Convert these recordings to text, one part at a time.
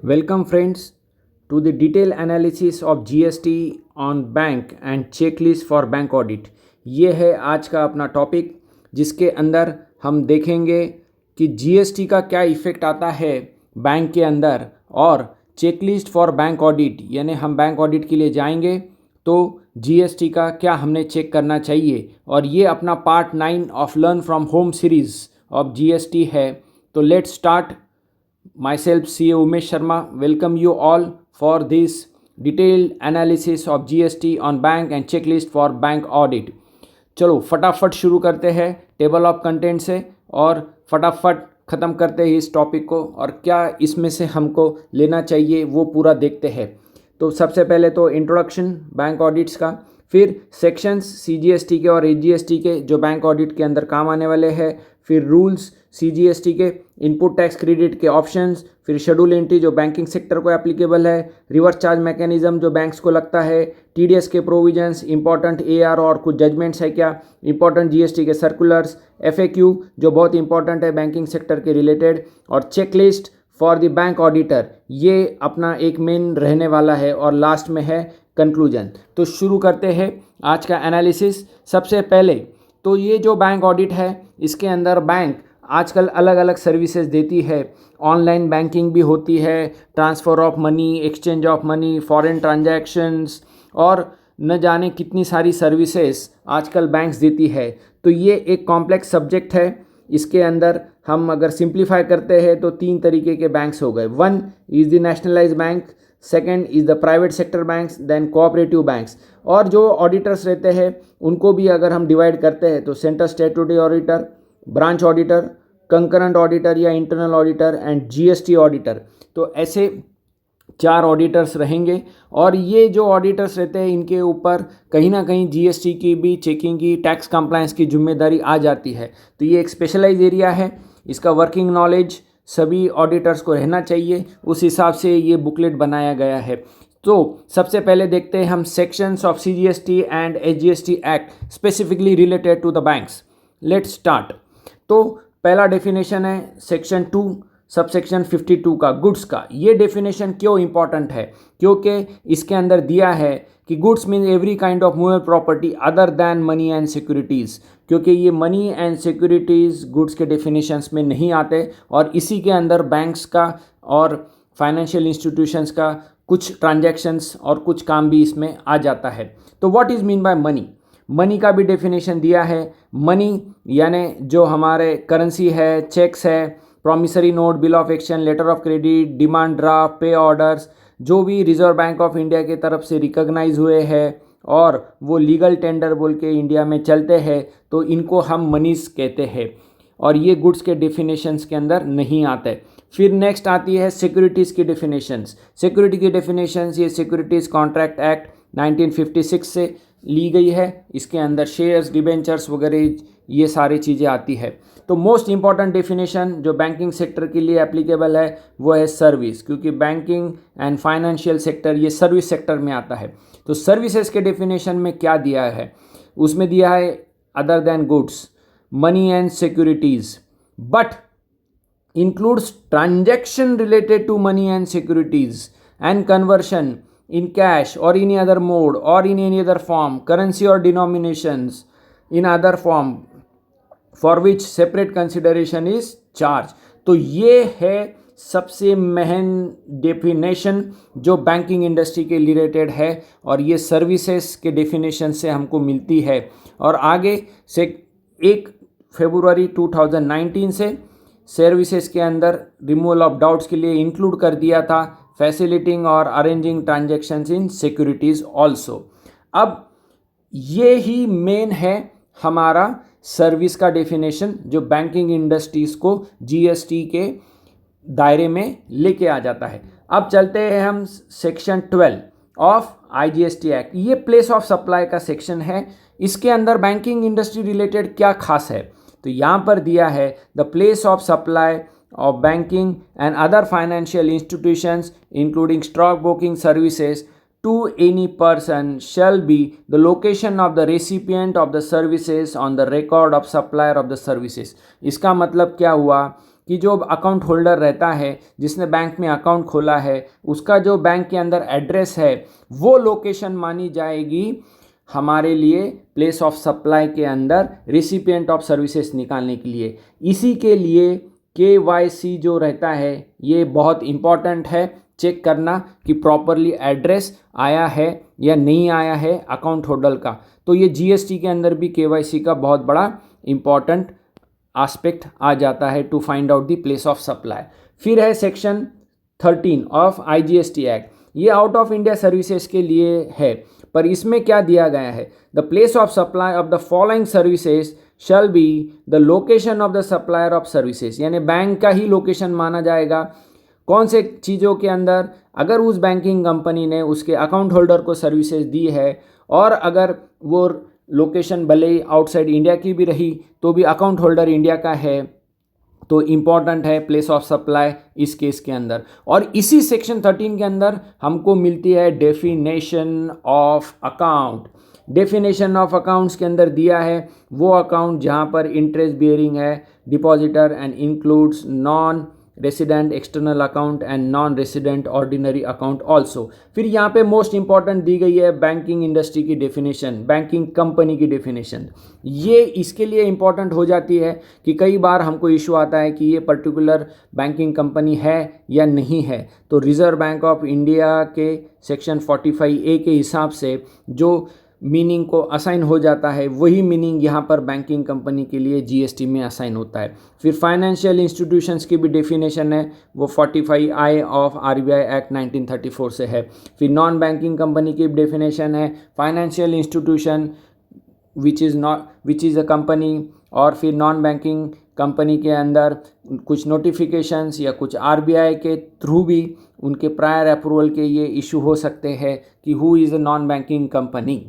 Welcome friends to the detailed analysis of GST on bank and checklist for bank audit। ये है आज का अपना टॉपिक जिसके अंदर हम देखेंगे कि जीएसटी का क्या इफ़ेक्ट आता है बैंक के अंदर और चेकलिस्ट फॉर बैंक ऑडिट, यानी हम बैंक ऑडिट के लिए जाएंगे तो जीएसटी का क्या हमने चेक करना चाहिए। और ये अपना part 9 of learn from home series of GST है। तो let's start. Myself, CA Umesh Sharma, welcome you all for this detailed analysis of GST on bank and checklist for bank audit। चलो फटाफट शुरू करते हैं टेबल ऑफ कंटेंट से और फटाफट ख़त्म करते हैं इस टॉपिक को और क्या इसमें से हमको लेना चाहिए वो पूरा देखते हैं। तो सबसे पहले तो इंट्रोडक्शन बैंक ऑडिट्स का, फिर सेक्शंस सीजीएसटी के और एजीएसटी के जो बैंक ऑडिट के अंदर काम आने वाले हैं, फिर रूल्स सीजीएसटी के, इनपुट टैक्स क्रेडिट के ऑप्शंस, फिर शेड्यूल एंट्री जो बैंकिंग सेक्टर को एप्लीकेबल है, रिवर्स चार्ज मैकेनिज्म जो बैंक्स को लगता है, टीडीएस के प्रोविजंस, इंपॉर्टेंट एआर और कुछ जजमेंट्स है क्या, इंपॉर्टेंट जीएसटी के सर्कुलर्स, एफएक्यू जो बहुत इंपॉर्टेंट है बैंकिंग सेक्टर के रिलेटेड, और checklist for the bank auditor ये अपना एक मेन रहने वाला है, और लास्ट में है कंक्लूजन। तो शुरू करते हैं आज का एनालिसिस। सबसे पहले तो ये जो बैंक ऑडिट है इसके अंदर बैंक आजकल अलग अलग सर्विसेज देती है। ऑनलाइन बैंकिंग भी होती है, transfer of money, exchange of money, foreign transactions और न जाने कितनी सारी सर्विसेज आजकल बैंक्स देती है। तो ये एक कॉम्प्लेक्स सब्जेक्ट है। इसके अंदर हम अगर सिंप्लीफाई करते हैं तो 3 तरीके के बैंक्स हो गए। 1 is the nationalised bank, second is the private sector banks, then cooperative banks. और जो ऑडिटर्स रहते हैं उनको भी अगर हम डिवाइड करते हैं तो central statutory auditor, branch auditor, concurrent auditor या internal auditor and GST auditor. तो ऐसे 4 ऑडिटर्स रहेंगे और ये जो ऑडिटर्स रहते हैं इनके ऊपर कहीं ना कहीं जीएसटी की भी चेकिंग की, टैक्स कंप्लायंस की जिम्मेदारी आ जाती है। तो ये एक स्पेशलाइज एरिया है, इसका वर्किंग नॉलेज सभी ऑडिटर्स को रहना चाहिए, उस हिसाब से ये बुकलेट बनाया गया है। तो सबसे पहले देखते हैं हम sections of CGST and HGST act specifically related to the banks. Let's start. तो पहला डेफिनेशन है सेक्शन 2 सबसेक्शन 52 का, गुड्स का। ये डेफिनेशन क्यों इंपॉर्टेंट है? क्योंकि इसके अंदर दिया है कि goods mean every kind of movable property other than money and securities, क्योंकि ये मनी एंड सिक्योरिटीज़ गुड्स के डेफिनेशंस में नहीं आते और इसी के अंदर बैंक्स का और फाइनेंशियल इंस्टीट्यूशंस का कुछ ट्रांजैक्शंस और कुछ काम भी इसमें आ जाता है। तो what is mean by money? Money का भी डेफिनेशन दिया है। मनी यानी जो हमारे करेंसी है, चेक्स है, promissory note, bill of exchange, letter of credit, demand draft, pay orders जो भी रिजर्व बैंक ऑफ इंडिया की तरफ से रिकॉग्नाइज हुए हैं और वो लीगल टेंडर बोल के इंडिया में चलते हैं, तो इनको हम मनीज कहते हैं और ये गुड्स के डेफिनेशंस के अंदर नहीं आते। फिर नेक्स्ट आती है सिक्योरिटीज़ की डेफिनेशंस। सिक्योरिटी की डेफिनेशंस ये सिक्योरिटीज़ कॉन्ट्रैक्ट एक्ट 1956 से ली गई है। इसके अंदर शेयर्स, डिबेंचर्स वगैरह ये सारी चीज़ें आती है। तो मोस्ट इंपॉर्टेंट डेफिनेशन जो बैंकिंग सेक्टर के लिए एप्लीकेबल है वो है सर्विस, क्योंकि बैंकिंग एंड फाइनेंशियल सेक्टर ये सर्विस सेक्टर में आता है। तो सर्विसेज के डेफिनेशन में क्या दिया है? उसमें दिया है other than goods, money and securities, but includes transaction related to money and securities and conversion in cash or any other mode or in any other form, currency or denominations in other form for which separate consideration is charged। तो ये है सबसे महन definition जो banking industry के related है और ये सर्विसेज के डेफिनेशन से हमको मिलती है। और आगे से 1 फरवरी 2019 से सर्विसेज के अंदर रिमूवल ऑफ डाउट्स के लिए इंक्लूड कर दिया था फैसिलिटिंग और arranging transactions in securities also. अब ये ही मेन है हमारा सर्विस का डेफिनेशन जो बैंकिंग इंडस्ट्रीज़ को जीएसटी के दायरे में लेके आ जाता है। अब चलते हैं हम सेक्शन 12 ऑफ आईजीएसटी एक्ट। ये प्लेस ऑफ सप्लाई का सेक्शन है। इसके अंदर बैंकिंग इंडस्ट्री रिलेटेड क्या खास है? तो यहाँ पर दिया है the place of supply of banking and other financial institutions including stock broking services to any person shall be the location of the recipient of the services on the record of supplier of the services। इसका मतलब क्या हुआ कि जो account holder रहता है जिसने bank में अकाउंट खोला है, उसका जो बैंक के अंदर एड्रेस है वो लोकेशन मानी जाएगी हमारे लिए प्लेस ऑफ सप्लाई के अंदर रिसिपिएंट ऑफ सर्विसेज निकालने के लिए। इसी के लिए KYC जो रहता है ये बहुत इम्पॉर्टेंट है, चेक करना कि प्रॉपरली एड्रेस आया है या नहीं आया है अकाउंट होल्डर का। तो ये GST के अंदर भी KYC का बहुत बड़ा इम्पॉर्टेंट एस्पेक्ट आ जाता है to find out the place of supply. फिर है सेक्शन 13 ऑफ IGST एक्ट, ये आउट ऑफ इंडिया सर्विसेज के लिए है, पर इसमें क्या दिया गया है, the place of supply of the following services shall be the location of the supplier of services, यानी बैंक का ही लोकेशन माना जाएगा। कौन से चीज़ों के अंदर, अगर उस बैंकिंग कंपनी ने उसके अकाउंट होल्डर को सर्विसेज दी है और अगर वो लोकेशन भले ही आउटसाइड इंडिया की भी रही तो भी अकाउंट होल्डर इंडिया का है, तो इम्पॉर्टेंट है प्लेस ऑफ सप्लाई इस केस के अंदर। और इसी सेक्शन 13 के अंदर हमको मिलती है definition of account. Definition of accounts के अंदर दिया है वो अकाउंट जहाँ पर इंटरेस्ट बियरिंग है, depositor and includes non resident external account and non resident ordinary account also. फिर यहाँ पे मोस्ट इंपॉर्टेंट दी गई है बैंकिंग इंडस्ट्री की डेफिनेशन, बैंकिंग कंपनी की डेफिनेशन। ये इसके लिए इंपॉर्टेंट हो जाती है कि कई बार हमको इशू आता है कि ये पर्टिकुलर बैंकिंग कंपनी है या नहीं है, तो रिजर्व बैंक ऑफ इंडिया के सेक्शन 45A के हिसाब से जो मीनिंग को असाइन हो जाता है वही मीनिंग यहाँ पर बैंकिंग कंपनी के लिए GST में असाइन होता है। फिर फाइनेंशियल इंस्टीट्यूशंस की भी डेफिनेशन है, वो 45I ऑफ RBI एक्ट 1934 से है। फिर नॉन बैंकिंग कंपनी की डेफिनेशन है financial institution which is a company. और फिर नॉन बैंकिंग कंपनी के अंदर कुछ नोटिफिकेशंस या कुछ RBI के थ्रू भी उनके प्रायर अप्रूवल के ये इशू हो सकते हैं कि who is a non banking company.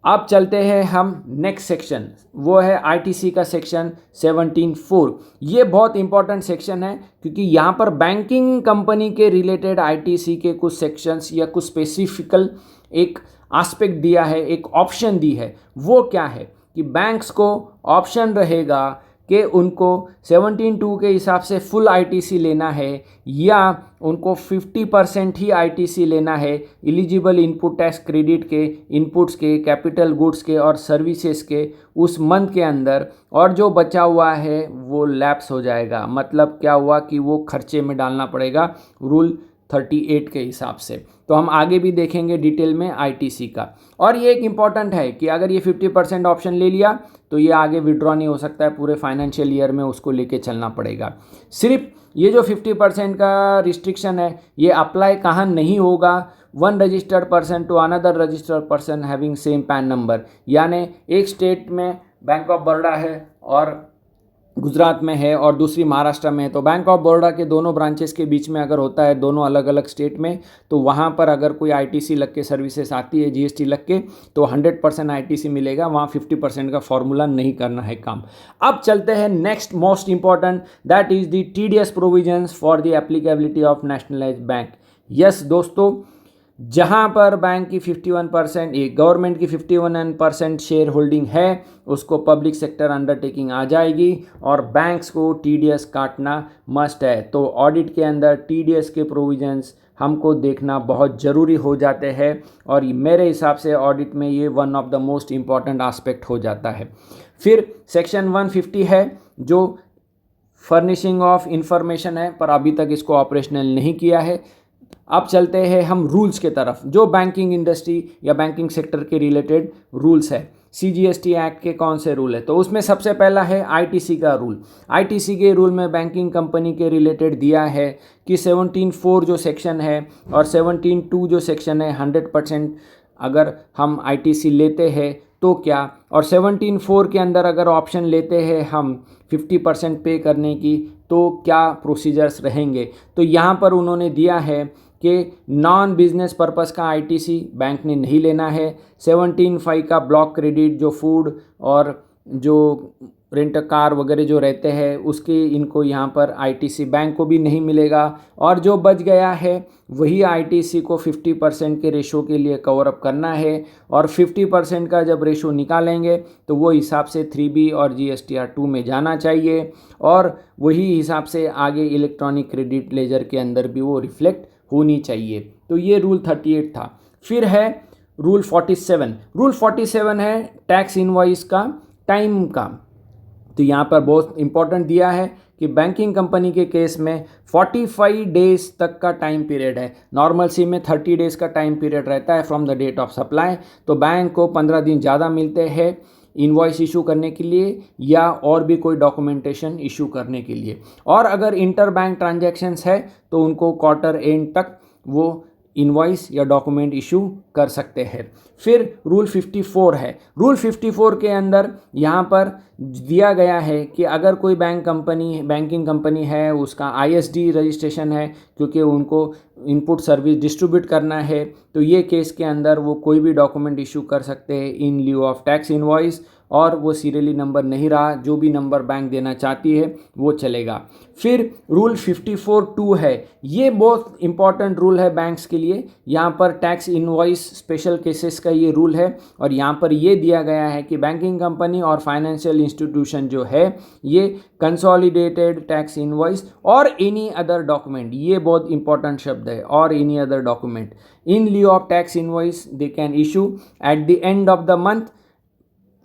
अब चलते हैं हम नेक्स्ट सेक्शन, वो है ITC का सेक्शन 17(4). ये बहुत इंपॉर्टेंट सेक्शन है क्योंकि यहाँ पर बैंकिंग कंपनी के रिलेटेड ITC के कुछ सेक्शंस या कुछ स्पेसिफिकल एक एस्पेक्ट दिया है, एक ऑप्शन दी है। वो क्या है कि बैंक्स को ऑप्शन रहेगा कि उनको 17(2) के हिसाब से फुल ITC लेना है या उनको 50% ही ITC लेना है एलिजिबल इनपुट टैक्स क्रेडिट के इनपुट्स के, कैपिटल गुड्स के और सर्विसेज के उस मंथ के अंदर, और जो बचा हुआ है वो लैप्स हो जाएगा। मतलब क्या हुआ कि वो खर्चे में डालना पड़ेगा रूल 38 के हिसाब से। तो हम आगे भी देखेंगे डिटेल में ITC का। और ये एक इम्पॉर्टेंट है कि अगर ये 50% ऑप्शन ले लिया तो ये आगे विड्रॉ नहीं हो सकता है, पूरे फाइनेंशियल ईयर में उसको लेके चलना पड़ेगा। सिर्फ ये जो 50% का रिस्ट्रिक्शन है ये अप्लाई कहाँ नहीं होगा, one registered person to another registered person having same PAN number, यानी एक स्टेट में बैंक ऑफ बड़ौदा है और गुजरात में है और दूसरी महाराष्ट्र में है, तो बैंक ऑफ बड़ौदा के दोनों ब्रांचेस के बीच में अगर होता है दोनों अलग अलग स्टेट में, तो वहाँ पर अगर कोई ITC लग के सर्विसेज आती है GST लग के तो 100% ITC मिलेगा, वहाँ 50% का फॉर्मूला नहीं करना है काम। अब चलते हैं next most important, that is the TDS provisions for the applicability of nationalised bank. Yes दोस्तों, जहाँ पर बैंक की 51%, ये गवर्नमेंट की 51% शेयर होल्डिंग है उसको पब्लिक सेक्टर अंडरटेकिंग आ जाएगी और बैंक्स को TDS काटना मस्ट है। तो ऑडिट के अंदर TDS के प्रोविजंस हमको देखना बहुत ज़रूरी हो जाते हैं और मेरे हिसाब से ऑडिट में ये one of the most important aspect हो जाता है। फिर सेक्शन 150 है जो फर्निशिंग ऑफ इंफॉर्मेशन है, पर अभी तक इसको ऑपरेशनल नहीं किया है। अब चलते हैं हम रूल्स के तरफ, जो बैंकिंग इंडस्ट्री या बैंकिंग सेक्टर के रिलेटेड रूल्स है। CGST एक्ट के कौन से रूल है, तो उसमें सबसे पहला है ITC का रूल। ITC के रूल में बैंकिंग कंपनी के रिलेटेड दिया है कि 17(4) जो सेक्शन है और 17(2) जो सेक्शन है 100% अगर हम ITC लेते हैं तो क्या, और 17(4) के अंदर अगर ऑप्शन लेते हैं हम 50% पे करने की तो क्या प्रोसीजर्स रहेंगे। तो यहाँ पर उन्होंने दिया है कि नॉन बिजनेस पर्पस का ITC बैंक ने नहीं लेना है। 17(5) का ब्लॉक क्रेडिट जो फूड और जो रेंट कार वगैरह जो रहते हैं उसके इनको यहाँ पर आईटीसी बैंक को भी नहीं मिलेगा, और जो बच गया है वही आईटीसी को 50% के रेशो के लिए कवर अप करना है, और 50% का जब रेशो निकालेंगे तो वो हिसाब से 3B और GSTR 2 में जाना चाहिए, और वही हिसाब से आगे इलेक्ट्रॉनिक क्रेडिट लेजर के अंदर भी वो रिफ्लेक्ट होनी चाहिए। तो ये रूल 38 था। फिर है रूल 47। रूल 47 है टैक्स इनवॉइस का टाइम का। तो यहाँ पर बहुत इंपॉर्टेंट दिया है कि बैंकिंग कंपनी के केस में 45 डेज तक का टाइम पीरियड है। नॉर्मल सी में 30 डेज का टाइम पीरियड रहता है from the date of supply, तो बैंक को 15 दिन ज़्यादा मिलते हैं इनवॉइस इशू करने के लिए या और भी कोई डॉक्यूमेंटेशन इशू करने के लिए। और अगर इंटर बैंक ट्रांजैक्शंस है तो उनको क्वार्टर एंड तक वो इनवॉइस या डॉक्यूमेंट इशू कर सकते हैं। फिर रूल 54 है। रूल 54 के अंदर यहाँ पर दिया गया है कि अगर कोई बैंकिंग कंपनी है, उसका ISD रजिस्ट्रेशन है क्योंकि उनको इनपुट सर्विस डिस्ट्रीब्यूट करना है, तो ये केस के अंदर वो कोई भी डॉक्यूमेंट इशू कर सकते हैं इन ल्यू ऑफ टैक्स इनवॉइस, और वो सीरियली नंबर नहीं रहा, जो भी नंबर बैंक देना चाहती है वो चलेगा। फिर रूल 54(2) है। ये बहुत इंपॉर्टेंट रूल है बैंक्स के लिए। यहाँ पर टैक्स इनवॉइस स्पेशल केसेस का ये रूल है, और यहाँ पर ये दिया गया है कि बैंकिंग कंपनी और फाइनेंशियल इंस्टीट्यूशन जो है ये कंसोलिडेटेड टैक्स इनवॉइस और एनी अदर डॉक्यूमेंट, ये बहुत इंपॉर्टेंट शब्द है, और any other document in lieu of tax invoice they can issue at the end of the month,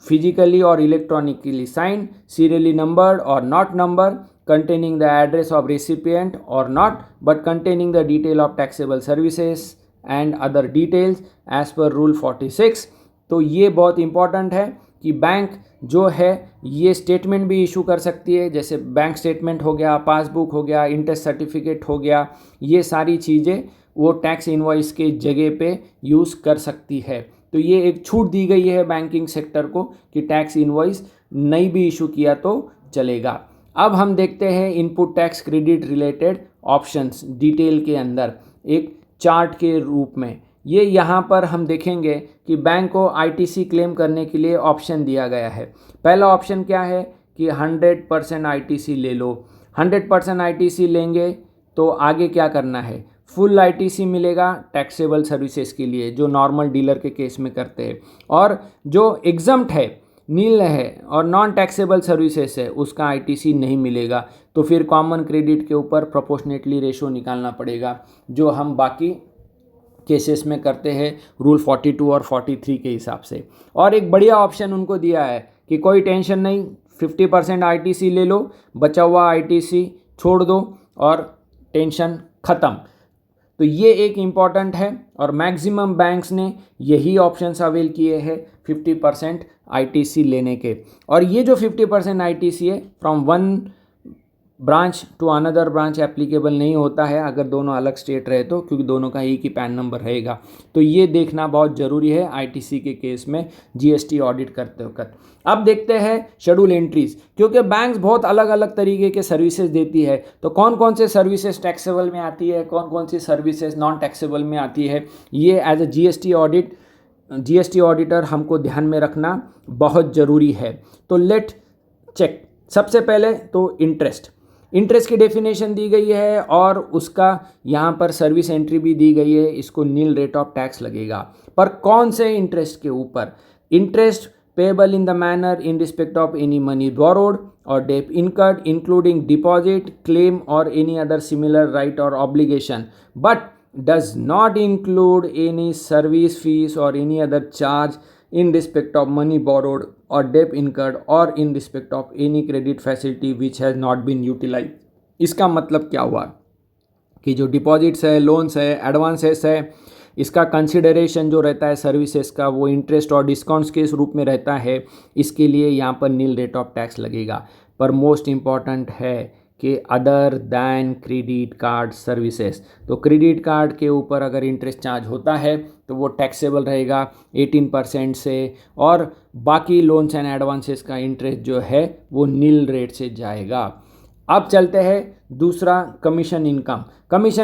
physically or electronically signed, serially numbered or not numbered, containing the address of recipient or not, but containing the detail of taxable services and other details as per rule 46। तो ये बहुत important है कि bank जो है ये statement भी issue कर सकती है, जैसे बैंक स्टेटमेंट हो गया, पासबुक हो गया, इंटरेस्ट सर्टिफिकेट हो गया, ये सारी चीज़ें वो टैक्स इनवॉइस के जगह पे यूज़ कर सकती है। तो ये एक छूट दी गई है बैंकिंग सेक्टर को कि टैक्स इनवॉइस नहीं भी इशू किया तो चलेगा। अब हम देखते हैं input tax credit related options detail के अंदर एक चार्ट के रूप में। ये यहाँ पर हम देखेंगे कि बैंक को ITC क्लेम करने के लिए ऑप्शन दिया गया है। पहला ऑप्शन क्या है कि 100% ITC ले लो। 100% ITC लेंगे तो आगे क्या करना है, फुल ITC मिलेगा टैक्सेबल सर्विसेज के लिए जो नॉर्मल डीलर के केस में करते हैं, और जो एग्जम्प्ट है, नील है और नॉन टैक्सेबल सर्विसेज है उसका ITC नहीं मिलेगा। तो फिर कॉमन क्रेडिट के ऊपर प्रोपोर्शनेटली रेशो निकालना पड़ेगा जो हम बाकी केसेस में करते हैं रूल 42 और 43 के हिसाब से। और एक बढ़िया ऑप्शन उनको दिया है कि कोई टेंशन नहीं, 50% ITC ले लो, बचा हुआ ITC छोड़ दो और टेंशन ख़त्म। तो ये एक इम्पॉर्टेंट है, और मैक्सिमम बैंक्स ने यही ऑप्शंस अवेल किए हैं 50% ITC लेने के। और ये जो 50% ITC है from one branch to another branch applicable नहीं होता है अगर दोनों अलग स्टेट रहे तो, क्योंकि दोनों का एक ही पैन नंबर रहेगा। तो ये देखना बहुत ज़रूरी है ITC के केस में GST ऑडिट करते वक्त। अब देखते हैं शेड्यूल एंट्रीज, क्योंकि बैंक्स बहुत अलग अलग तरीके के सर्विसेज देती है, तो कौन कौन से सर्विसेज टैक्सेबल में आती है, कौन कौन सी सर्विसेज नॉन टैक्सेबल में आती है, ये एज ए GST ऑडिटर हमको ध्यान में रखना बहुत ज़रूरी है। तो लेट चेक। सबसे पहले तो इंटरेस्ट की डेफिनेशन दी गई है, और उसका यहाँ पर सर्विस एंट्री भी दी गई है, इसको नील रेट ऑफ टैक्स लगेगा। पर कौन से इंटरेस्ट के ऊपर, interest payable in the manner in respect of any money borrowed or debt incurred including deposit, claim or any other similar right or obligation, but does not include any service fees or any other charge in respect of money borrowed or debt incurred or in respect of any credit facility which has not been utilized। इसका मतलब क्या हुआ कि जो deposits है, loans है, advances है, इसका कंसिडरेशन जो रहता है सर्विसेज का वो इंटरेस्ट और डिस्काउंट्स के रूप में रहता है, इसके लिए यहाँ पर नील रेट ऑफ टैक्स लगेगा। पर मोस्ट इम्पॉर्टेंट है कि other than credit card services, तो क्रेडिट कार्ड के ऊपर अगर इंटरेस्ट चार्ज होता है तो वो टैक्सेबल रहेगा 18% से, और बाकी लोन्स एंड एडवांसेस का इंटरेस्ट जो है वो नील रेट से जाएगा। अब चलते हैं दूसरा, कमीशन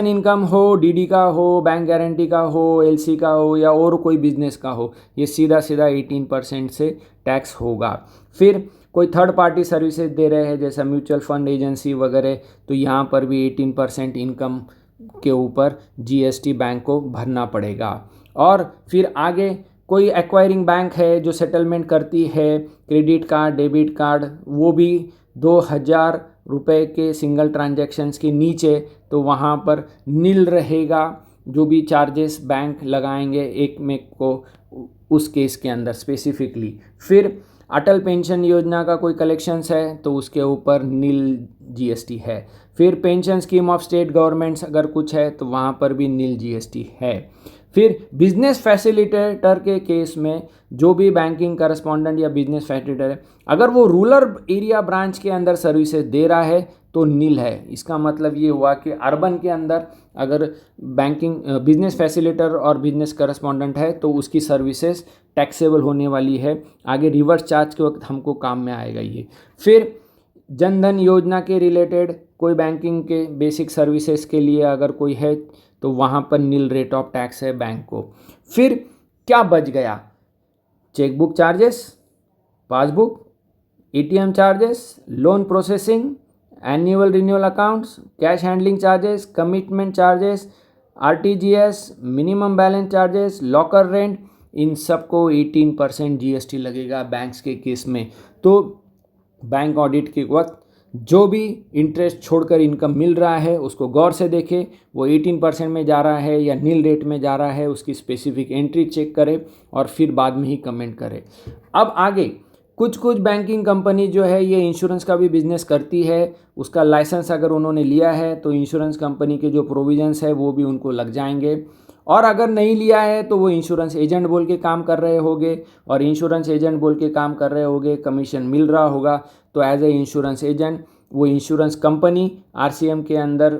इनकम हो, DD का हो, बैंक गारंटी का हो, LC का हो या और कोई बिजनेस का हो, ये सीधा 18% से टैक्स होगा। फिर कोई थर्ड पार्टी सर्विसेज दे रहे हैं जैसा म्यूचुअल फंड एजेंसी वगैरह, तो यहाँ पर भी 18% इनकम के ऊपर जीएसटी बैंक को भरना पड़ेगा। और फिर आगे कोई एक्वायरिंग बैंक है जो सेटलमेंट करती है क्रेडिट कार्ड डेबिट कार्ड, वो भी 2000 रुपये के सिंगल ट्रांजैक्शंस के नीचे, तो वहाँ पर नील रहेगा जो भी चार्जेस बैंक लगाएंगे एक में को उस केस के अंदर स्पेसिफिकली। फिर अटल पेंशन योजना का कोई कलेक्शंस है तो उसके ऊपर नील जीएसटी है। फिर pension scheme of state governments अगर कुछ है तो वहाँ पर भी नील जीएसटी है। फिर बिजनेस फैसिलिटेटर के केस में जो भी बैंकिंग करस्पॉन्डेंट या बिजनेस फैसिलिटेटर है, अगर वो रूरल एरिया ब्रांच के अंदर सर्विसेज दे रहा है तो नील है। इसका मतलब ये हुआ कि अर्बन के अंदर अगर बैंकिंग बिजनेस फैसिलिटेटर और बिजनेस करस्पॉन्डेंट है तो उसकी सर्विसेज टैक्सेबल होने वाली है। आगे रिवर्स चार्ज के वक्त हमको काम में आएगा ये। फिर जनधन योजना के रिलेटेड कोई बैंकिंग के बेसिक सर्विसेज के लिए अगर कोई है तो वहाँ पर नील रेट ऑफ टैक्स है बैंक को। फिर क्या बच गया? Chequebook charges, passbook, ATM charges, loan processing, annual renewal accounts, cash handling charges, commitment charges, RTGS, minimum balance charges, locker rent, इन सबको 18% जीएसटी लगेगा बैंक्स के केस में। तो बैंक ऑडिट के वक्त जो भी इंटरेस्ट छोड़कर इनकम मिल रहा है उसको गौर से देखें, वो 18% में जा रहा है या नील रेट में जा रहा है, उसकी स्पेसिफिक एंट्री चेक करें और फिर बाद में ही कमेंट करें। अब आगे कुछ बैंकिंग कंपनी जो है ये इंश्योरेंस का भी बिजनेस करती है, उसका लाइसेंस अगर उन्होंने लिया है तो इंश्योरेंस कंपनी के जो प्रोविजंस है वो भी उनको लग जाएंगे। और अगर नहीं लिया है तो वो इंश्योरेंस एजेंट बोल के काम कर रहे होंगे, और इंश्योरेंस एजेंट बोल के काम कर रहे होंगे, कमीशन मिल रहा होगा, तो एज ए इंश्योरेंस एजेंट वो इंश्योरेंस कंपनी आरसीएम के अंदर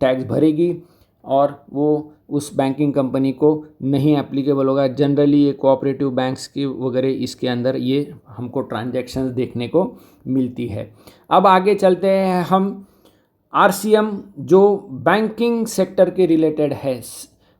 टैक्स भरेगी और वो उस बैंकिंग कंपनी को नहीं एप्लीकेबल होगा। जनरली ये कोऑपरेटिव बैंक्स की वगैरह इसके अंदर ये हमको ट्रांजैक्शंस देखने को मिलती है। अब आगे चलते हैं हम आरसीएम जो बैंकिंग सेक्टर के रिलेटेड है।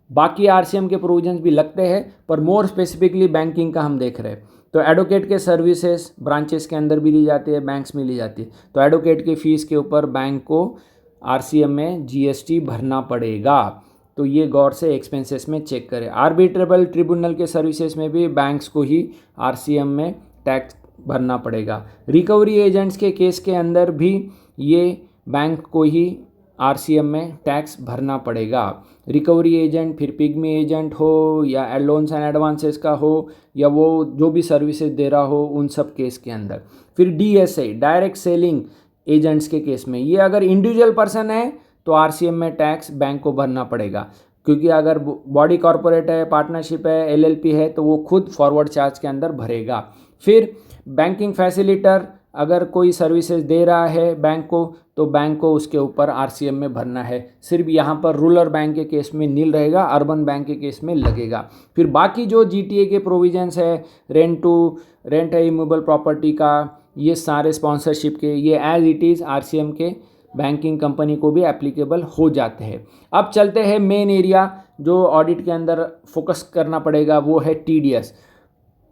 बाकी आरसीएम के प्रोविजंस भी लगते हैं पर मोर स्पेसिफिकली बैंकिंग का हम देख रहे हैं। तो एडवोकेट के सर्विसेज ब्रांचेस के अंदर भी ली जाती है, बैंक्स में ली जाती है, तो एडवोकेट की फ़ीस के ऊपर बैंक को आरसीएम में जीएसटी भरना पड़ेगा। तो ये गौर से एक्सपेंसेस में चेक करें। आर्बिट्रेबल ट्रिब्यूनल के सर्विसेज में भी बैंक्स को ही आरसीएम में टैक्स भरना पड़ेगा। रिकवरी एजेंट्स के केस के अंदर भी ये बैंक को ही आरसीएम में टैक्स भरना पड़ेगा। रिकवरी एजेंट फिर पिग्मी एजेंट हो या लोन्स एंड एडवांसेस का हो या वो जो भी सर्विसेज दे रहा हो, उन सब केस के अंदर। फिर डीएसए डायरेक्ट सेलिंग एजेंट्स के केस में ये अगर इंडिविजुअल पर्सन है तो आरसीएम में टैक्स बैंक को भरना पड़ेगा, क्योंकि अगर बॉडी कॉरपोरेट है, पार्टनरशिप है, एलएलपी है तो वो खुद फॉरवर्ड चार्ज के अंदर भरेगा। फिर बैंकिंग फैसिलिटर अगर कोई सर्विसेज दे रहा है बैंक को तो बैंक को उसके ऊपर आरसीएम में भरना है। सिर्फ यहाँ पर रूरल बैंक के केस में नील रहेगा, अर्बन बैंक के केस में लगेगा। फिर बाकी जो जीटीए के प्रोविजंस है, रेंट है इमूवेबल प्रॉपर्टी का, ये सारे स्पॉन्सरशिप के, ये एज इट इज़ आरसीएम के बैंकिंग कंपनी को भी एप्लीकेबल हो जाते हैं। अब चलते हैं मेन एरिया जो ऑडिट के अंदर फोकस करना पड़ेगा, वो है TDS.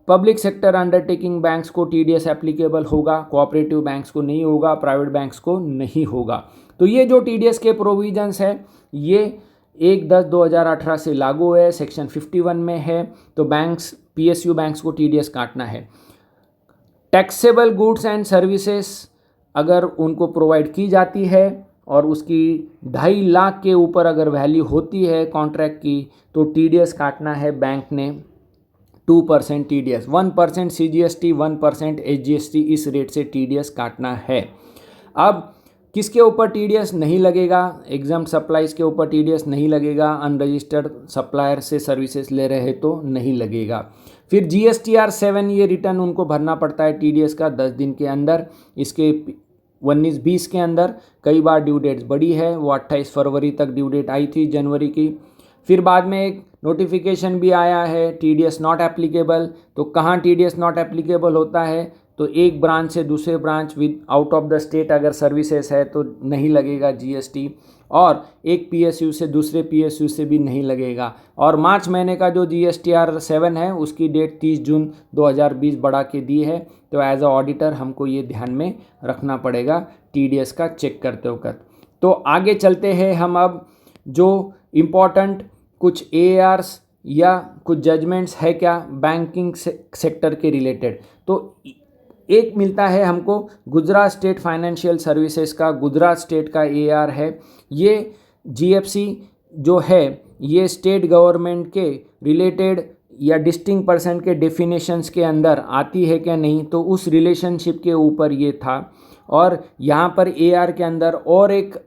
Public sector undertaking banks को टीडीएस एप्लीकेबल होगा, कोऑपरेटिव बैंक्स को नहीं होगा, प्राइवेट बैंक्स को नहीं होगा। तो ये जो टीडीएस के प्रोविजंस है ये 1/10/2018 से लागू है, सेक्शन 51 में है। तो बैंक्स पीएसयू बैंक्स को टीडीएस काटना है। टैक्सेबल गुड्स एंड सर्विसेज अगर उनको प्रोवाइड की जाती है और उसकी 2.5 लाख के ऊपर अगर वैल्यू होती है कॉन्ट्रैक्ट की तो टीडीएस काटना है बैंक ने 2% टीडीएस, 1% सीजीएसटी, 1% एचजीएसटी, इस रेट से टीडीएस काटना है। अब किसके ऊपर टीडीएस नहीं लगेगा? एग्जाम सप्लाईज के ऊपर टीडीएस नहीं लगेगा, अनरजिस्टर्ड सप्लायर से सर्विसेज ले रहे तो नहीं लगेगा। फिर जीएसटीआर 7 ये रिटर्न उनको भरना पड़ता है टीडीएस का 10 दिन के अंदर। इसके 19-20 के अंदर कई बार ड्यू डेट्स बढ़ी है, वो 28 फरवरी तक ड्यू डेट आई थी जनवरी की। फिर बाद में एक नोटिफिकेशन भी आया है टीडीएस नॉट एप्लीकेबल। तो कहाँ टीडीएस नॉट एप्लीकेबल होता है? तो एक ब्रांच से दूसरे branch with out of the state अगर सर्विसेज है तो नहीं लगेगा जीएसटी। और एक पीएसयू से दूसरे पीएसयू से भी नहीं लगेगा। और मार्च महीने का जो GSTR 7 है उसकी डेट 30 जून 2020 बढ़ा के दी है। तो एज अ ऑडिटर हमको ये ध्यान में रखना पड़ेगा TDS का चेक करते वक्त। तो आगे चलते हैं हम अब जो इम्पोर्टेंट कुछ AARs या कुछ जजमेंट्स है क्या बैंकिंग सेक्टर के रिलेटेड। तो एक मिलता है हमको गुजरात स्टेट फाइनेंशियल सर्विसेज का, गुजरात स्टेट का AAR है। ये GFC जो है ये स्टेट गवर्नमेंट के रिलेटेड या डिस्टिंक्ट पर्सन के डेफिनेशंस के अंदर आती है क्या नहीं, तो उस रिलेशनशिप के ऊपर ये था। और यहाँ पर AR के अंदर और एक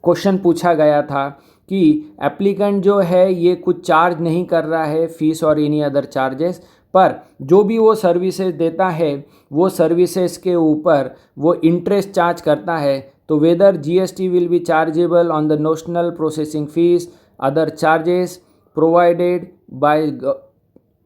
क्वेश्चन पूछा गया था कि एप्लीकेंट जो है ये कुछ चार्ज नहीं कर रहा है फीस और एनी अदर चार्जेस, पर जो भी वो सर्विसेज देता है वो सर्विसेज के ऊपर वो इंटरेस्ट चार्ज करता है। तो whether GST will be chargeable on the notional processing fees other charges provided by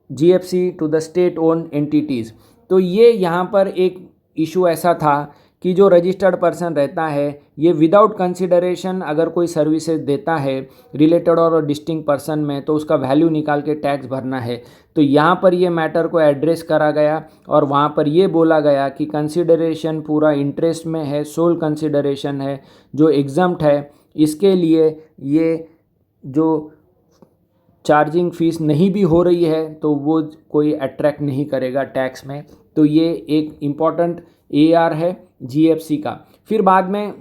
GFC to the state owned entities. तो ये यहाँ पर एक इशू ऐसा था कि जो रजिस्टर्ड पर्सन रहता है ये विदाउट कंसिडरेशन अगर कोई सर्विसेज देता है रिलेटेड और डिस्टिंक्ट पर्सन में तो उसका वैल्यू निकाल के टैक्स भरना है। तो यहाँ पर ये मैटर को एड्रेस करा गया और वहाँ पर ये बोला गया कि कंसिडरेशन पूरा इंटरेस्ट में है, सोल कंसिडरेशन है जो एग्जम्प्ट है, इसके लिए ये जो चार्जिंग फीस नहीं भी हो रही है तो वो कोई अट्रैक्ट नहीं करेगा टैक्स में। तो ये एक इम्पॉर्टेंट AR है GFC का। फिर बाद में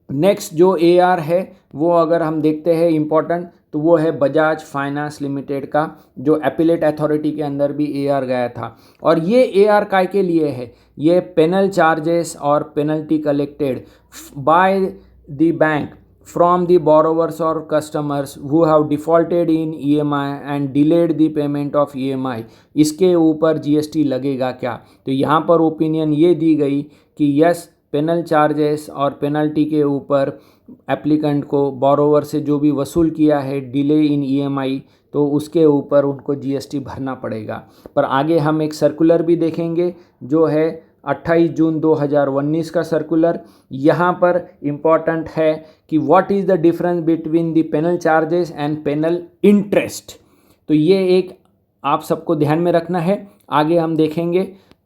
नेक्स्ट जो AR है वो अगर हम देखते हैं इम्पॉर्टेंट तो वो है बजाज फाइनेंस लिमिटेड का, जो एपिलेट अथॉरिटी के अंदर भी AR गया था। और ये AR काय के लिए है, ये पेनल चार्जेस और penalty collected by the bank from the borrowers or customers who have defaulted in EMI and delayed the payment of EMI, इसके ऊपर GST लगेगा क्या। तो यहाँ पर ओपिनियन ये दी गई कि यस पेनल चार्जेस और पेनल्टी के ऊपर एप्लीकेंट को बोरोवर से जो भी वसूल किया है डिले इन EMI तो उसके ऊपर उनको GST भरना पड़ेगा। पर आगे हम एक सर्कुलर भी देखेंगे जो है 28 जून 2019 का सर्कुलर। यहाँ पर इम्पॉर्टेंट है कि what is the difference between the penal charges and penal interest. तो ये एक आप सबको ध्यान में रखना है, आगे हम देखेंगे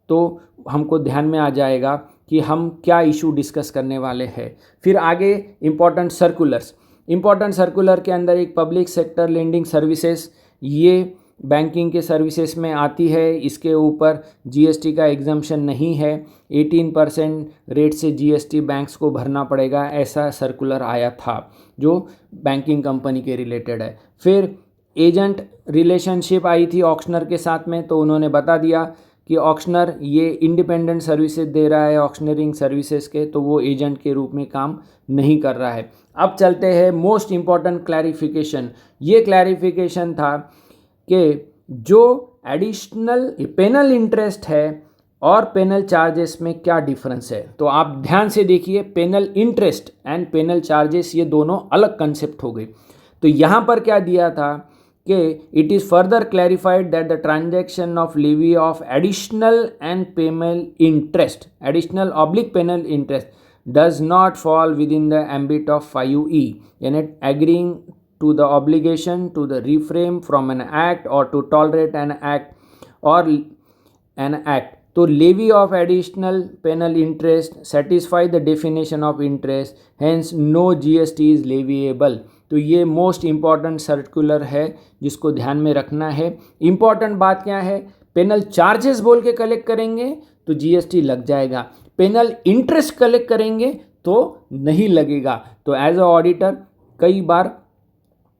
तो हमको ध्यान में आ जाएगा कि हम क्या इशू डिस्कस करने वाले हैं। फिर आगे इम्पॉर्टेंट सर्कुलर्स, इम्पॉर्टेंट सर्कुलर के अंदर एक पब्लिक सेक्टर लेंडिंग सर्विसेज ये बैंकिंग के सर्विसेज में आती है, इसके ऊपर GST का एग्जम्पशन नहीं है, 18% रेट से GST बैंक्स को भरना पड़ेगा, ऐसा सर्कुलर आया था जो बैंकिंग कंपनी के रिलेटेड है। फिर एजेंट रिलेशनशिप आई थी ऑक्शनर के साथ में, तो उन्होंने बता दिया कि ऑक्शनर ये इंडिपेंडेंट सर्विसेज दे रहा है ऑक्शनरिंग सर्विसेज के, तो वो एजेंट के रूप में काम नहीं कर रहा है। अब चलते हैं मोस्ट इम्पॉर्टेंट क्लैरिफिकेशन। ये क्लैरिफिकेशन था कि जो एडिशनल पेनल इंटरेस्ट है और पेनल चार्जेस में क्या डिफरेंस है। तो आप ध्यान से देखिए, penal interest and penal charges ये दोनों अलग कंसेप्ट हो गए। तो यहाँ पर क्या दिया था कि it is further clarified that the transaction of levy of additional and penal interest, additional oblique penal interest does not fall within the ambit of 5E, यानी agreeing to the obligation to the refrain from an act or to tolerate an act or an act. तो levy of additional penal interest satisfy the definition of interest, hence no GST is leviable. तो ये most important circular है जिसको ध्यान में रखना है। Important बात क्या है, पेनल चार्जेस बोल के कलेक्ट करेंगे तो GST लग जाएगा, पेनल इंटरेस्ट कलेक्ट करेंगे तो नहीं लगेगा। तो एज अ ऑडिटर कई बार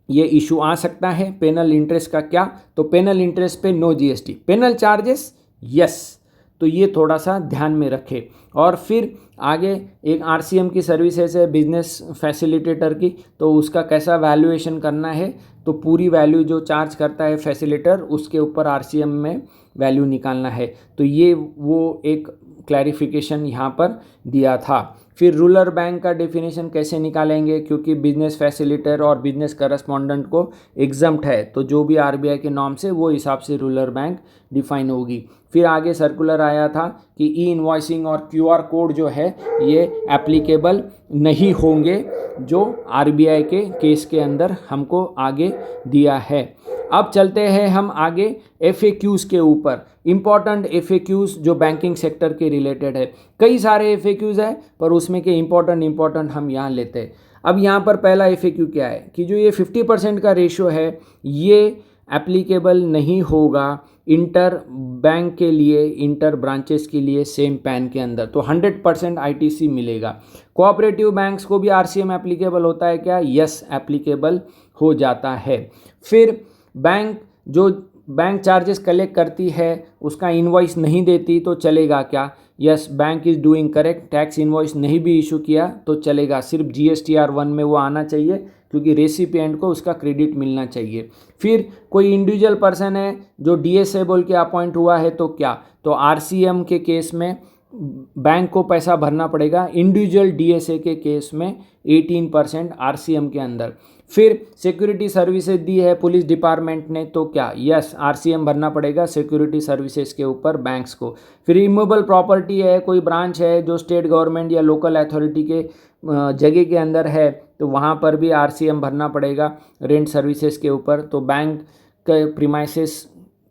ये इशू आ सकता है, पेनल इंटरेस्ट का क्या, तो पेनल इंटरेस्ट पे no GST, penal charges yes, तो ये थोड़ा सा ध्यान में रखें। और फिर आगे एक RCM की सर्विसेज है बिजनेस फैसिलिटेटर की, तो उसका कैसा वैल्यूएशन करना है, तो पूरी वैल्यू जो चार्ज करता है फैसिलिटेटर उसके ऊपर RCM में वैल्यू निकालना है। तो ये वो एक क्लैरिफिकेशन यहाँ पर दिया था। फिर रूरल बैंक का डेफिनेशन कैसे निकालेंगे, क्योंकि बिजनेस फैसिलिटेटर और बिजनेस करस्पॉन्डेंट को एग्जम्प्ट है, तो जो भी आरबीआई के नॉर्म से वो हिसाब से रूरल बैंक डिफाइन होगी। फिर आगे सर्कुलर आया था कि ई इनवॉइसिंग और क्यूआर कोड जो है ये एप्लीकेबल नहीं होंगे, जो आरबीआई के केस के अंदर हमको आगे दिया है। अब चलते हैं हम आगे एफएक्यूज के ऊपर। इम्पॉर्टेंट एफएक्यूज जो बैंकिंग सेक्टर के रिलेटेड है, कई सारे एफएक्यूज है पर उसमें के इम्पॉर्टेंट हम यहाँ लेते हैं। अब यहाँ पर पहला एफएक्यू क्या है कि जो ये 50% का रेशियो है ये एप्लीकेबल नहीं होगा इंटर बैंक के लिए, इंटर ब्रांचेस के लिए सेम पैन के अंदर, तो 100% आईटीसी मिलेगा। कोऑपरेटिव बैंक्स को भी आरसीएम एप्लीकेबल होता है क्या? यस, एप्लीकेबल हो जाता है। फिर बैंक जो बैंक चार्जेस कलेक्ट करती है उसका इनवॉइस नहीं देती तो चलेगा क्या? Yes, bank is doing correct. Tax invoice नहीं भी इशू किया तो चलेगा, सिर्फ GSTR1 में वो आना चाहिए क्योंकि रेसिपिएंट को उसका क्रेडिट मिलना चाहिए। फिर कोई इंडिविजुअल पर्सन है जो डीएसए बोल के अपॉइंट हुआ है तो क्या? तो आरसीएम के केस में बैंक को पैसा भरना पड़ेगा, इंडिविजुअल डीएसए के केस में 18% आरसीएम के अंदर। फिर सिक्योरिटी सर्विसेज दी है पुलिस डिपार्टमेंट ने तो क्या? यस, आरसीएम भरना पड़ेगा सिक्योरिटी सर्विसेज के ऊपर बैंक्स को। फिर इमूवेबल प्रॉपर्टी है, कोई ब्रांच है जो स्टेट गवर्नमेंट या लोकल अथॉरिटी के जगह के अंदर है तो वहाँ पर भी आरसीएम भरना पड़ेगा रेंट सर्विसेज के ऊपर। तो बैंक के प्रीमाइसेस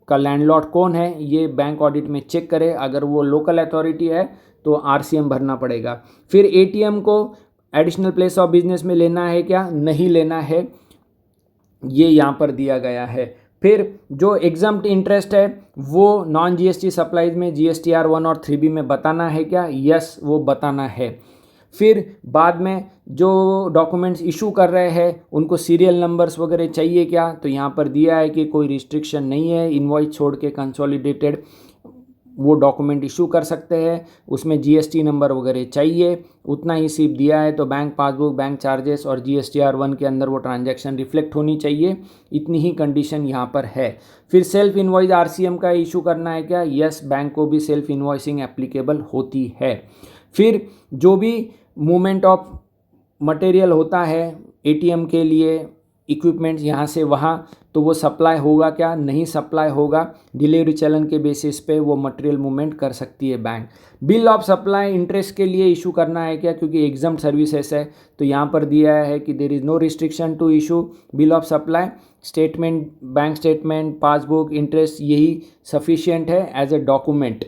का लैंडलॉर्ड कौन है ये बैंक ऑडिट में चेक करे, अगर वो लोकल अथॉरिटी है तो आरसीएम भरना पड़ेगा। फिर एटीएम को एडिशनल प्लेस ऑफ बिजनेस में लेना है क्या? नहीं लेना है, ये यहाँ पर दिया गया है। फिर जो एग्जम्प्ट इंटरेस्ट है वो नॉन जीएसटी सप्लाईज में GSTR1 और 3B में बताना है क्या? यस, वो बताना है। फिर बाद में जो डॉक्यूमेंट्स इशू कर रहे हैं उनको सीरियल नंबर्स वगैरह चाहिए क्या? तो यहाँ पर दिया है कि कोई रिस्ट्रिक्शन नहीं है, इनवॉइस छोड़ के कंसोलिडेटेड वो डॉक्यूमेंट इशू कर सकते हैं, उसमें GST नंबर वगैरह चाहिए, उतना ही सिर्फ दिया है। तो बैंक पासबुक, बैंक चार्जेस और GSTR1 के अंदर वो ट्रांजैक्शन रिफ्लेक्ट होनी चाहिए, इतनी ही कंडीशन यहाँ पर है। फिर सेल्फ इनवॉइस आरसीएम का इशू करना है क्या? यस, बैंक को भी सेल्फ इनवॉइसिंग एप्लीकेबल होती है। फिर जो भी मूवमेंट ऑफ मटेरियल होता है एटीएम के लिए, इक्विपमेंट्स यहाँ से वहाँ, तो वो सप्लाई होगा क्या? नहीं सप्लाई होगा, डिलीवरी चलन के बेसिस पे वो मटेरियल मूवमेंट कर सकती है bank. Bill of supply interest के लिए इशू करना है क्या? क्योंकि एग्जम्प्ट सर्विसेज है तो यहाँ पर दिया है कि there is no restriction to issue bill of supply. Statement, bank statement, passbook, interest यही सफिशिएंट है एज ए डॉक्यूमेंट।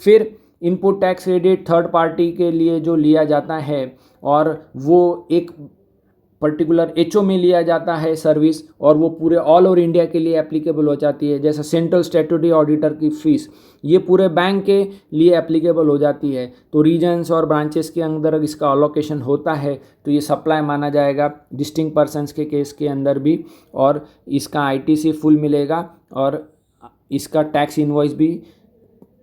फिर input tax credit third party के लिए जो लिया जाता है और वो एक पर्टिकुलर एचओ में लिया जाता है सर्विस और वो पूरे ऑल ओवर इंडिया के लिए एप्लीकेबल हो जाती है, जैसे सेंट्रल स्टैट्यूटरी ऑडिटर की फीस ये पूरे बैंक के लिए एप्लीकेबल हो जाती है। तो रीजन्स और ब्रांचेस के अंदर इसका अलोकेशन होता है तो ये सप्लाई माना जाएगा डिस्टिंक्ट पर्सनस के केस के अंदर भी, और इसका आईटीसी फुल मिलेगा और इसका टैक्स इनवॉइस भी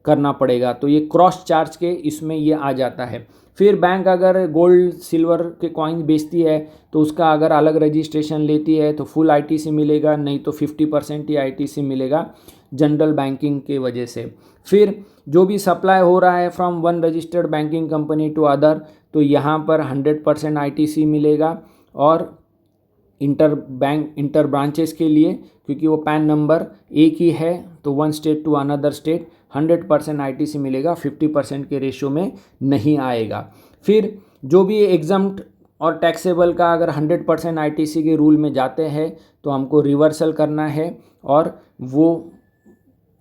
करना पड़ेगा, तो ये क्रॉस चार्ज के इसमें ये आ जाता है। फिर बैंक अगर गोल्ड सिल्वर के कॉइन बेचती है तो उसका अगर अलग रजिस्ट्रेशन लेती है तो फुल आईटीसी मिलेगा, नहीं तो 50% ही आईटीसी मिलेगा जनरल बैंकिंग के वजह से। फिर जो भी सप्लाई हो रहा है from one registered banking company to other तो यहाँ पर 100% आईटीसी मिलेगा, और इंटर ब्रांचेस के लिए क्योंकि वो पैन नंबर एक ही है तो one state to another state 100% ITC मिलेगा, 50% के रेशियो में नहीं आएगा। फिर जो भी एग्जम्प्ट और टैक्सेबल का अगर 100% आईटीसी के रूल में जाते हैं तो हमको रिवर्सल करना है और वो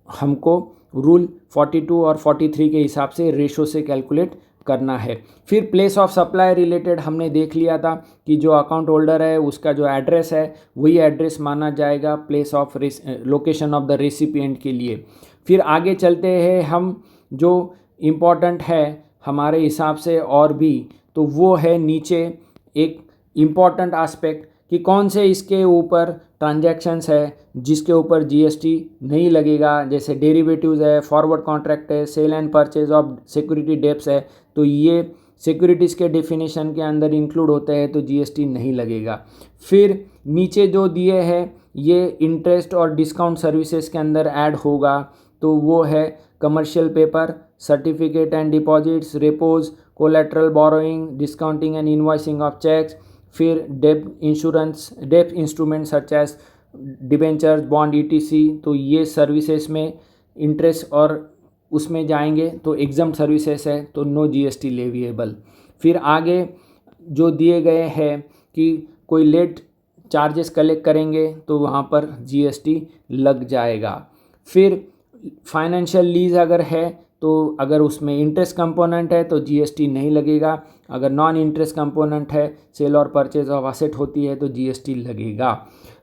हमको रूल 42 और 43 के हिसाब से रेशो से कैलकुलेट करना है। फिर प्लेस ऑफ सप्लाई रिलेटेड हमने देख लिया था कि जो अकाउंट होल्डर है उसका जो एड्रेस है वही एड्रेस माना जाएगा place of location of the recipient के लिए। फिर आगे चलते हैं हम, जो इम्पॉर्टेंट है हमारे हिसाब से और भी, तो वो है नीचे एक इम्पॉर्टेंट एस्पेक्ट कि कौन से इसके ऊपर ट्रांजैक्शंस है जिसके ऊपर जीएसटी नहीं लगेगा, जैसे डेरिवेटिव्स है, फॉरवर्ड कॉन्ट्रैक्ट है, sale and purchase of security deps है, तो ये सिक्योरिटीज़ के डेफिनेशन के अंदर इंक्लूड होते हैं तो जीएसटी नहीं लगेगा। फिर नीचे जो दिए हैं ये इंटरेस्ट और डिस्काउंट सर्विसेज के अंदर ऐड होगा, तो वो है commercial paper, certificate and deposits, repos collateral borrowing, discounting and invoicing of cheques, फिर डेब्ट instrument such as debentures, bond, etc. तो ये सर्विसेज में इंटरेस्ट और उसमें जाएंगे तो एग्जाम सर्विसेज है तो नो जीएसटी लेविएबल। फिर आगे जो दिए गए हैं कि कोई लेट चार्जेस कलेक्ट करेंगे तो वहाँ पर जीएसटी लग जाएगा। फिर फाइनेंशियल लीज अगर है तो अगर उसमें इंटरेस्ट कंपोनेंट है तो जीएसटी नहीं लगेगा, अगर नॉन इंटरेस्ट कंपोनेंट है, सेल और परचेज ऑफ असेट होती है तो जीएसटी लगेगा।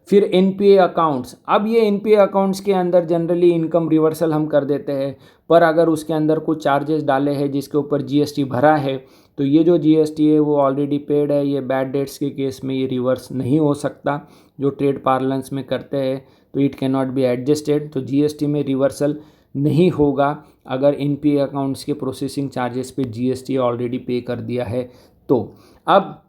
फिर एनपीए अकाउंट्स, अब ये एनपीए अकाउंट्स के अंदर जनरली इनकम रिवर्सल हम कर देते हैं, पर अगर उसके अंदर कुछ चार्जेस डाले हैं जिसके ऊपर जीएसटी भरा है तो ये जो जीएसटी है वो ऑलरेडी पेड है, ये बैड डेट्स के केस में ये रिवर्स नहीं हो सकता, जो ट्रेड पार्लेंस में करते हैं तो it can not be adjusted. तो जीएसटी में रिवर्सल नहीं होगा अगर एनपीए अकाउंट्स के प्रोसेसिंग चार्जेस पे जीएसटी ऑलरेडी पे कर दिया है तो। अब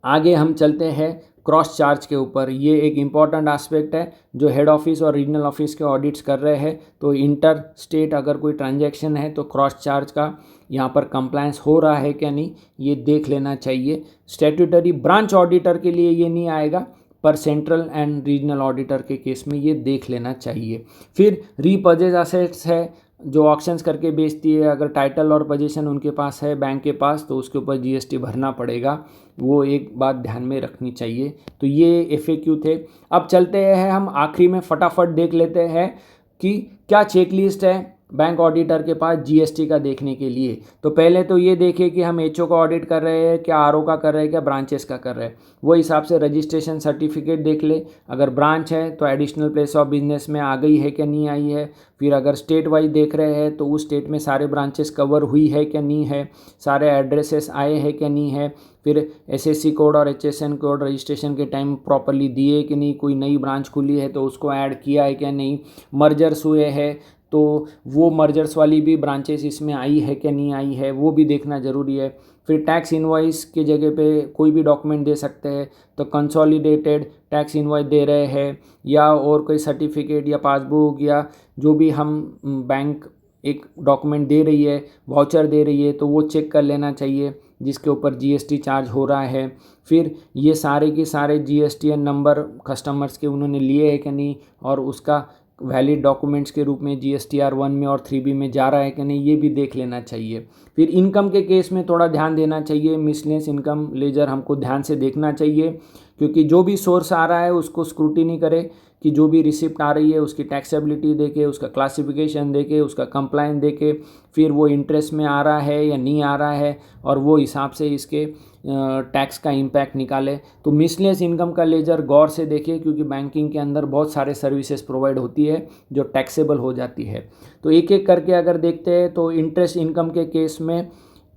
आगे हम चलते हैं क्रॉस चार्ज के ऊपर। ये एक इम्पॉर्टेंट एस्पेक्ट है जो हेड ऑफिस और रीजनल ऑफिस के ऑडिट्स कर रहे हैं, तो इंटर स्टेट अगर कोई ट्रांजैक्शन है तो क्रॉस चार्ज का यहाँ पर कंप्लायंस हो रहा है क्या नहीं ये देख लेना चाहिए। स्टैट्यूटरी ब्रांच ऑडिटर के लिए ये नहीं आएगा, पर सेंट्रल एंड रीजनल ऑडिटर के केस में ये देख लेना चाहिए। फिर रीपर्चेज असेट्स है जो ऑक्शंस करके बेचती है, अगर टाइटल और पोजीशन उनके पास है बैंक के पास तो उसके ऊपर जीएसटी भरना पड़ेगा, वो एक बात ध्यान में रखनी चाहिए। तो ये एफएक्यू थे। अब चलते हैं हम आखिरी में फटाफट देख लेते हैं कि क्या चेकलिस्ट है बैंक ऑडिटर के पास जीएसटी का देखने के लिए। तो पहले तो ये देखें कि हम एचओ का ऑडिट कर रहे हैं, क्या आरओ का कर रहे हैं, क्या ब्रांचेस का कर रहे हैं, वो हिसाब से रजिस्ट्रेशन सर्टिफिकेट देख ले। अगर ब्रांच है तो एडिशनल प्लेस ऑफ बिजनेस में आ गई है क्या नहीं आई है। फिर अगर स्टेट वाइज देख रहे हैं तो उस स्टेट में सारे ब्रांचेस कवर हुई है क्या नहीं है, सारे एड्रेसेस आए हैं क्या नहीं है। फिर एसएससी कोड और एचएसएन कोड रजिस्ट्रेशन के टाइम प्रॉपरली दिए कि नहीं, कोई नई ब्रांच खुली है तो उसको ऐड किया है क्या नहीं, मर्जर्स हुए हैं तो वो मर्जर्स वाली भी ब्रांचेस इसमें आई है क्या नहीं आई है, वो भी देखना ज़रूरी है। फिर टैक्स इनवॉइस के जगह पे कोई भी डॉक्यूमेंट दे सकते हैं, तो कंसोलिडेटेड टैक्स इनवॉइस दे रहे हैं या और कोई सर्टिफिकेट या पासबुक या जो भी हम बैंक एक डॉक्यूमेंट दे रही है, वाउचर दे रही है, तो वो चेक कर लेना चाहिए जिसके ऊपर जीएसटी चार्ज हो रहा है। फिर ये सारे के सारे जीएसटीएन नंबर कस्टमर्स के उन्होंने लिए है कि नहीं और उसका वैलिड डॉक्यूमेंट्स के रूप में जीएसटीआर 1 में और 3B में जा रहा है कि नहीं ये भी देख लेना चाहिए। फिर इनकम के केस में थोड़ा ध्यान देना चाहिए, मिसलेनियस इनकम लेजर हमको ध्यान से देखना चाहिए, क्योंकि जो भी सोर्स आ रहा है उसको स्क्रूटिनी करे कि जो भी रिसिप्ट आ रही है उसकी टैक्सेबिलिटी देखे, उसका क्लासिफिकेशन देखे, उसका कंप्लायंस देखे, फिर वो इंटरेस्ट में आ रहा है या नहीं आ रहा है और वो हिसाब से इसके टैक्स का इम्पैक्ट निकाले। तो मिसलेनियस इनकम का लेजर गौर से देखिए, क्योंकि बैंकिंग के अंदर बहुत सारे सर्विसेज प्रोवाइड होती है जो टैक्सेबल हो जाती है। तो एक एक करके अगर देखते हैं तो इंटरेस्ट इनकम के केस में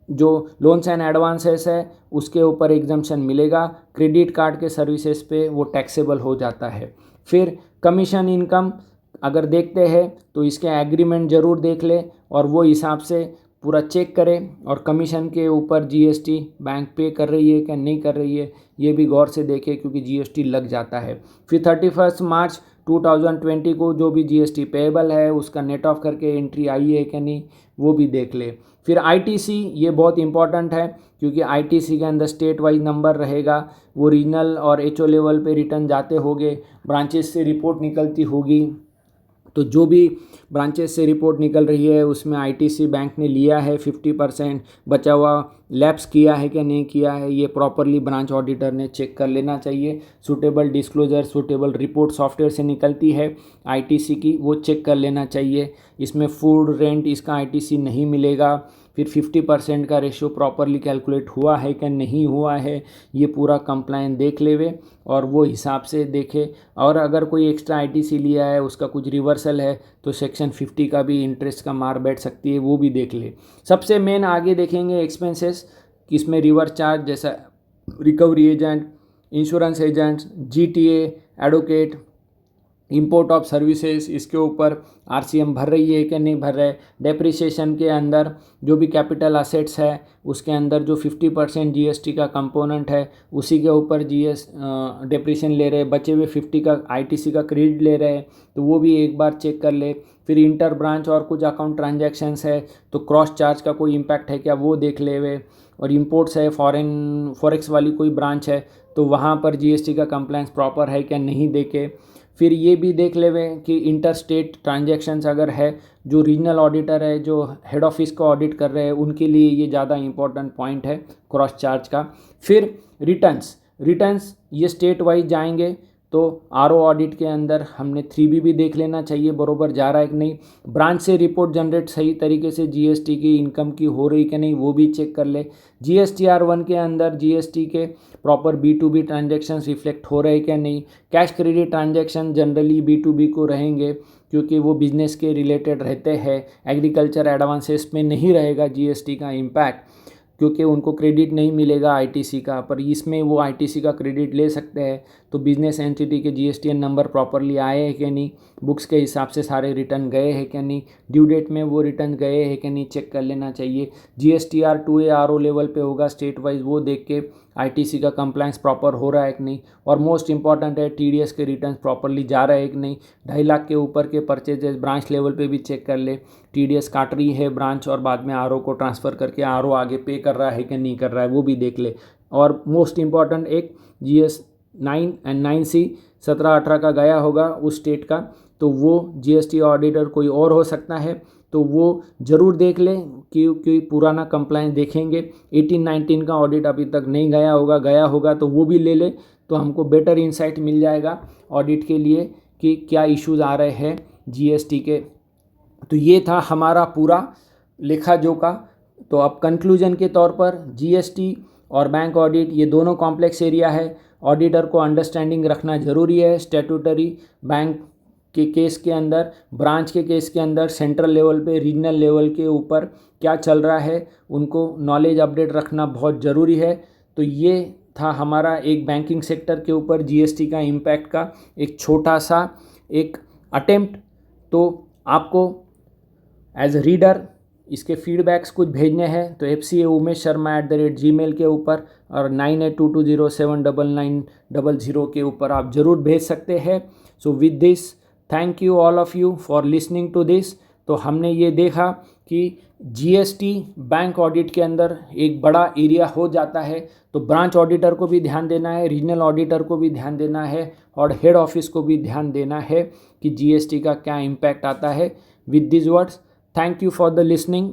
जो लोन्स एंड एडवांसेस है उसके ऊपर एग्जम्पशन मिलेगा, क्रेडिट कार्ड के सर्विसेज पे वो टैक्सेबल हो जाता है। फिर कमीशन इनकम अगर देखते हैं तो इसके एग्रीमेंट ज़रूर देख ले और वो हिसाब से पूरा चेक करें, और कमीशन के ऊपर जीएसटी बैंक पे कर रही है क्या नहीं कर रही है ये भी गौर से देखें, क्योंकि जीएसटी लग जाता है। फिर 31 मार्च 2020 को जो भी जीएसटी पेएबल है उसका नेट ऑफ करके एंट्री आई है क्या नहीं वो भी देख ले। फिर आईटीसी ये बहुत इंपॉर्टेंट है, क्योंकि आईटीसी के अंदर स्टेट वाइज नंबर रहेगा, वो रीजनल और एचओ लेवल पे रिटर्न जाते होंगे, ब्रांचेस से रिपोर्ट निकलती होगी, तो जो भी ब्रांचेस से रिपोर्ट निकल रही है उसमें आईटीसी बैंक ने लिया है 50%, बचा हुआ लैप्स किया है कि नहीं किया है ये प्रॉपरली ब्रांच ऑडिटर ने चेक कर लेना चाहिए। Suitable disclosure suitable report software से निकलती है आईटीसी की, वो चेक कर लेना चाहिए। इसमें फूड रेंट इसका आईटीसी नहीं मिलेगा। फिर 50% का रेशियो प्रॉपरली कैलकुलेट हुआ है कि नहीं हुआ है ये पूरा कंप्लायंस देख लेवे और वो हिसाब से देखे। और अगर कोई एक्स्ट्रा आईटीसी लिया है उसका कुछ रिवर्सल है तो सेक्शन 50 का भी इंटरेस्ट का मार बैठ सकती है, वो भी देख ले। सबसे मेन आगे देखेंगे एक्सपेंसेस, इसमें रिवर्स चार्ज जैसा recovery agent, insurance agents, GTA, advocate, import of services, इसके ऊपर आरसीएम भर रही है कि नहीं भर रहा है। डेप्रिसिएशन के अंदर जो भी कैपिटल असेट्स है उसके अंदर जो 50% जीएसटी का कंपोनेंट है उसी के ऊपर डेप्रिसिएशन ले रहे हैं, बचे हुए 50 का आईटीसी का क्रेडिट ले रहे हैं, तो वो भी एक बार चेक कर ले। फिर इंटर ब्रांच और कुछ अकाउंट ट्रांजैक्शंस है तो क्रॉस चार्ज का कोई इम्पैक्ट है क्या वो देख ले वे। और इंपोर्ट्स है, फॉरेक्स वाली कोई ब्रांच है तो वहाँ पर जीएसटी का कंप्लायंस प्रॉपर है क्या नहीं देखे। फिर ये भी देख लेवे कि इंटर स्टेट ट्रांजैक्शंस अगर है, जो रीजनल ऑडिटर है जो हेड ऑफिस को ऑडिट कर रहे हैं उनके लिए ये ज़्यादा इंपॉर्टेंट पॉइंट है क्रॉस चार्ज का। फिर रिटर्न्स ये स्टेट वाइज जाएंगे तो आरओ ऑडिट के अंदर हमने 3B भी देख लेना चाहिए बरोबर जा रहा है कि नहीं। ब्रांच से रिपोर्ट जनरेट सही तरीके से जीएसटी की इनकम की हो रही कि नहीं वो भी चेक कर ले। GSTR1 के अंदर जीएसटी के प्रॉपर B2B ट्रांजेक्शन्स रिफ्लेक्ट हो रहे क्या नहीं। Cash credit transaction generally B2B को रहेंगे क्योंकि वो बिजनेस के रिलेटेड रहते हैं। एग्रीकल्चर एडवांसेस में नहीं रहेगा जीएसटी का इम्पैक्ट क्योंकि उनको क्रेडिट नहीं मिलेगा आईटीसी का, पर इसमें वो आईटीसी का क्रेडिट ले सकते हैं। तो बिजनेस एंटिटी के जीएसटीएन नंबर प्रॉपरली आए हैं कि नहीं, बुक्स के हिसाब से सारे रिटर्न गए हैं कि नहीं, ड्यू डेट में वो रिटर्न गए हैं कि नहीं चेक कर लेना चाहिए। GSTR2A आरओ लेवल पे होगा स्टेट वाइज, वो देख के आईटीसी का कंप्लायंस प्रॉपर हो रहा है कि नहीं। और मोस्ट इंपॉर्टेंट है टीडीएस के रिटर्न प्रॉपरली जा रहे हैं कि नहीं। 2.5 लाख के ऊपर के परचेजेस ब्रांच लेवल पे भी चेक कर ले, टीडीएस काट रही है ब्रांच और बाद में आरओ को ट्रांसफ़र करके आरओ आगे पे कर रहा है कि नहीं कर रहा है वो भी देख ले। और मोस्ट इंपॉर्टेंट एक GS9 एंड 9C 17-18 का गया होगा उस स्टेट का, तो वो जीएसटी ऑडिटर कोई और हो सकता है तो वो ज़रूर देख ले क्योंकि पुराना कंप्लायंस देखेंगे। 18-19 का ऑडिट अभी तक नहीं गया होगा तो वो भी ले ले, तो हमको बेटर इंसाइट मिल जाएगा ऑडिट के लिए कि क्या इश्यूज़ आ रहे हैं जीएसटी के। तो ये था हमारा पूरा लेखा जोखा। तो अब कंक्लूजन के तौर पर जीएसटी और बैंक ऑडिट ये दोनों कॉम्प्लेक्स एरिया है, ऑडिटर को अंडरस्टैंडिंग रखना ज़रूरी है। स्टैट्यूटरी बैंक के केस के अंदर, ब्रांच के केस के अंदर, सेंट्रल लेवल पे, रीजनल लेवल के ऊपर क्या चल रहा है उनको नॉलेज अपडेट रखना बहुत ज़रूरी है। तो ये था हमारा एक बैंकिंग सेक्टर के ऊपर जीएसटी का इम्पैक्ट का एक छोटा सा एक अटेम्प्ट। तो आपको एज ए रीडर इसके फीडबैक्स कुछ भेजने हैं तो fca.umesh.sharma@gmail के ऊपर और 9822079900 के ऊपर आप ज़रूर भेज सकते हैं। So with this thank you all of you for listening to this. तो हमने ये देखा कि जीएसटी बैंक ऑडिट के अंदर एक बड़ा एरिया हो जाता है, तो ब्रांच ऑडिटर को भी ध्यान देना है, रीजनल ऑडिटर को भी ध्यान देना है और हेड ऑफिस को भी ध्यान देना है कि जीएसटी का क्या इम्पैक्ट आता है। With this words, thank you for the listening.